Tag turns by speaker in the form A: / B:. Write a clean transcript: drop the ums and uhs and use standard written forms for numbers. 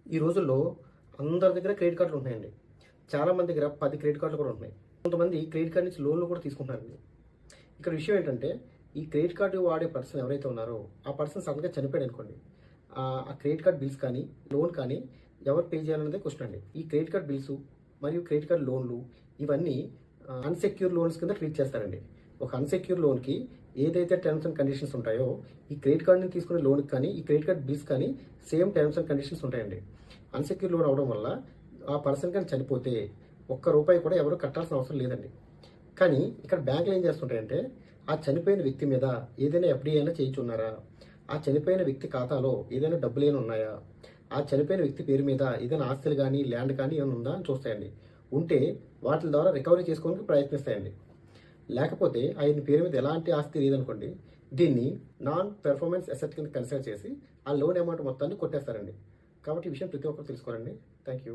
A: ఈ రోజుల్లో అందరి దగ్గర క్రెడిట్ కార్డులు ఉంటున్నాయండి. చాలామంది దగ్గర 10 క్రెడిట్ కార్డులు కూడా ఉంటున్నాయి. కొంతమంది క్రెడిట్ కార్డ్ నుంచి లోన్లు కూడా తీసుకుంటున్నారండి. ఇక్కడ విషయం ఏంటంటే, ఈ క్రెడిట్ కార్డు వాడే పర్సన్ ఎవరైతే ఉన్నారో, ఆ పర్సన్ సడన్‌గా చనిపోయాడు అనుకోండి. ఆ క్రెడిట్ కార్డ్ బిల్స్ కానీ, లోన్ కానీ ఎవరు పే చేయాలన్నదే క్వెషన్ అండి. ఈ క్రెడిట్ కార్డ్ బిల్స్ మరియు క్రెడిట్ కార్డ్ లోన్లు ఇవన్నీ అన్‌సెక్యూర్ లోన్స్ కింద ట్రీట్ చేస్తారండి. ఒక అన్‌సెక్యూర్ లోన్‌కి ఏదైతే టర్మ్స్ అండ్ కండిషన్స్ ఉంటాయో, ఈ క్రెడిట్ కార్డ్ నుంచి తీసుకునే లోన్‌కి కానీ, ఈ క్రెడిట్ కార్డ్ బిల్స్ కానీ సేమ్ టర్మ్స్ అండ్ కండిషన్స్ ఉంటాయండి. అన్‌సెక్యూర్ లోన్ అవ్వడం వల్ల ఆ పర్సన్ కానీ చనిపోతే ఒక్క రూపాయి కూడా ఎవరు కట్టాల్సిన అవసరం లేదండి. కానీ ఇక్కడ బ్యాంకులు ఏం చేస్తుంటాయంటే, ఆ చనిపోయిన వ్యక్తి మీద ఏదైనా ఎఫ్‌డీ అయినా చేయించున్నారా? ఆ చనిపోయిన వ్యక్తి ఖాతాలో ఏదైనా డబ్బులేమైనా ఉన్నాయా? ఆ చనిపోయిన వ్యక్తి పేరు మీద ఏదైనా ఆస్తులు కానీ, ల్యాండ్ కానీ ఏమైనా ఉందా అని చూస్తాయండి. ఉంటే వాటి ద్వారా రికవరీ చేసుకోవడానికి ప్రయత్నిస్తాయండి. లేకపోతే ఆయన పేరు మీద ఎలాంటి ఆస్తి లేదనుకోండి, దీన్ని నాన్ పెర్ఫార్మెన్స్ అసెట్ కింద కన్సిడర్ చేసి ఆ లోన్ అమౌంట్ మొత్తాన్ని కొట్టేస్తారండి. కాబట్టి ఈ విషయం ప్రతి ఒక్కరు తెలుసుకోవాలండి. Thank you.